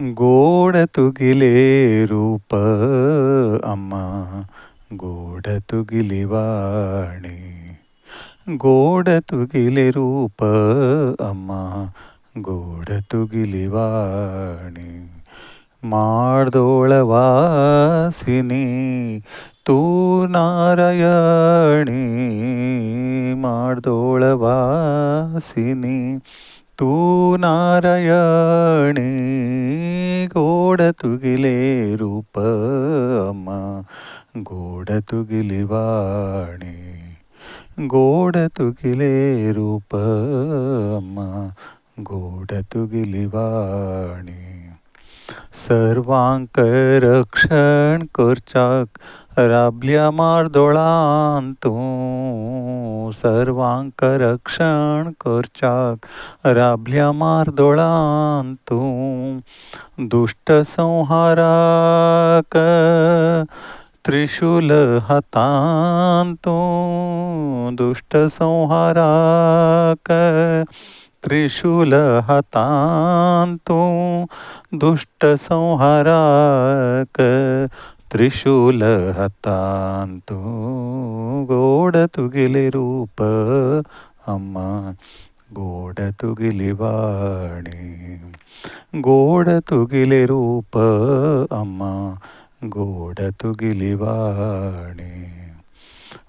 गोड तुगिले रूप अम्मा, गोड तुगिली वाणी. गोड तुगिले रूप अम्मा, गोड तुगिली वाणी. माळदोळवासिनी तू नारायणी. माळदोळवासिनी तू नारायणी. गोड तुगिले रूप अम्मा, गोड तुगिली वाणी. गोड तुगिले रूप अम्मा, गोड तुगिली वाणी. सर्वांक रक्षण करच्याक राबल्या मार्दोळान तूं. सर्वांक रक्षण करच्याक राबल्या मार्दोळान तूं. दुष्ट संहाराक त्रिशूल हातान तूं. दुष्ट संहाराक त्रिशूल हातान तूं. दुष्ट संहाराक त्रिशूल हातान तूं. गोड तुगिले रूप अम्मा, गोड तुगिली वाणी. गोड तुगिले रूप अम्मा, गोड तुगिली वाणी.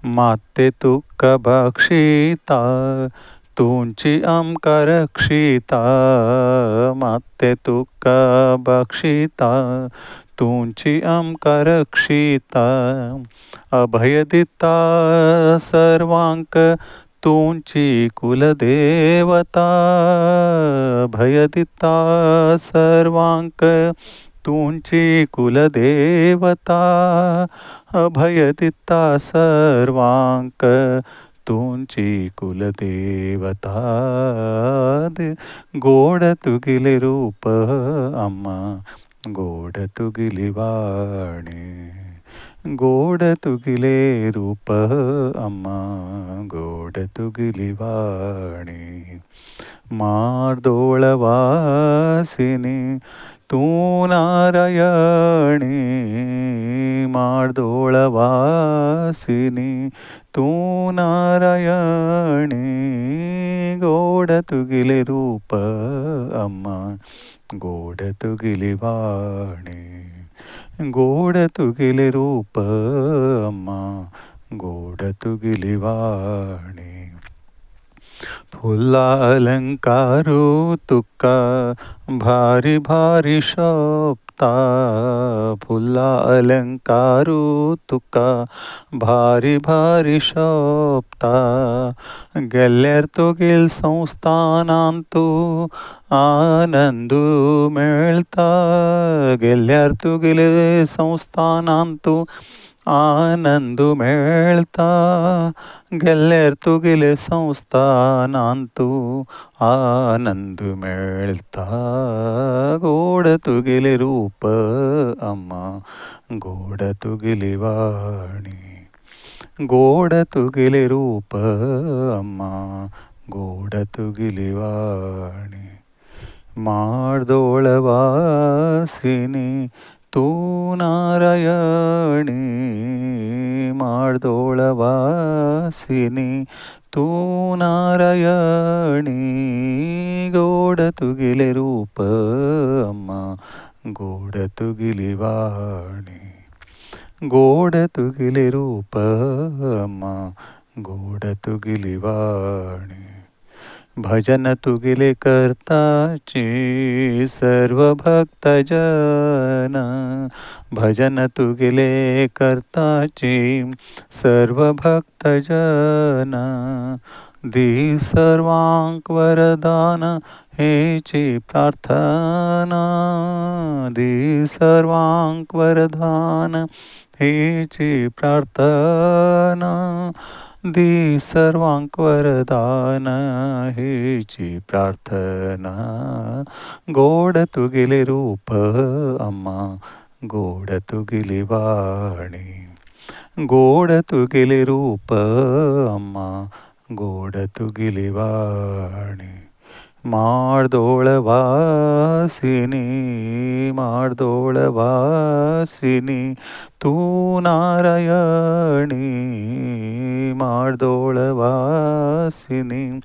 माते तुका बक्षिता तुमची आमकां रक्षिता. माते तुका बक्षिता तुमची आमकां रक्षिता. अभय दिता सर्वांक तुमची कुलदेवता. अभय दिता सर्वांक तुमची कुलदेवता. अभय दिता सर्वांक तुमची कुलदेवता. गोड तुगिले रूप अम्मा, गोड तुगिली वाणी. गोड तुगिले रूप अम्मा, गोड तुगिली वाणी. माळदोळवासिनी तू नारायणी. माळदोळवासिनी तू नारायणी. गोड तुगिले रूप अम्मा, गोड तुगिली वाणी. गोड तुगिले रूप अम्मा, गोड तुगिली वाणी. फुल्ला अलंकारू तुका भारी भारी शोभता. फुल्ला अलंकारू तुका भारी भारी शोभता. गेल्यार तुगेल संस्थानान तूं आनंदू मेळता. गेल्यार तुगेले संस्थानान तूं आनंद मेळता. गेल्यार तुगेले संस्थानान तूं आनंद मेळता. गोड तुगेले रूप अम्मा, गोड तुगेली वाणी. गोड तुगेले रूप अम्मा, गोड तुगेली वाणी. माळदोळवासिनी तू नारायणी. माळदोळवासिनी तू नारायणी. गोड तुगिले रूप अम्मा, गोड तुगिली वाणी. गोड तुगिले रूप अम्मा, गोड तुगिली वाणी. भजन तुगिले करताची सर्व भक्तजन. भजन तुगिले करताची सर्व भक्तजन. दी सर्वांक वरदान हेची प्रार्थना. दी सर्वांक वरदान हेची प्रार्थना. दी सर्वांक वरदान हेची प्रार्थना. गोड तुगिले रूप अम्मा, गोड तुगिली वाणी. गोड तुगिले रूप अम्मा, गोड तुगिली वाणी. माळदोळ वासिनी माळदोळ वासिनी तू नारायणी माळदोळ वासिनी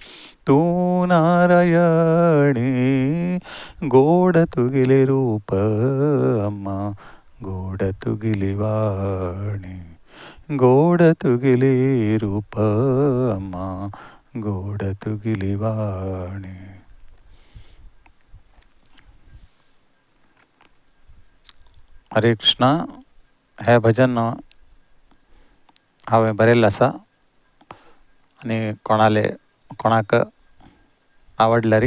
तू नारायणी गोड तुगिले रूप अम्मा गोड तुगिली वाणी गोड तुगिले रूप अम्मा गोड तुगिली वाणी. हरे कृष्ण. हे भजन हांवें बरयल्लें आसा आनी कोणाक आवडल्यार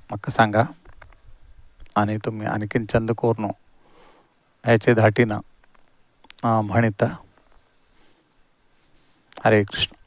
म्हाका सांगा आनी तुमी आनीकीन चंद करून हेचे धाटिना म्हणिता. हरे कृष्ण.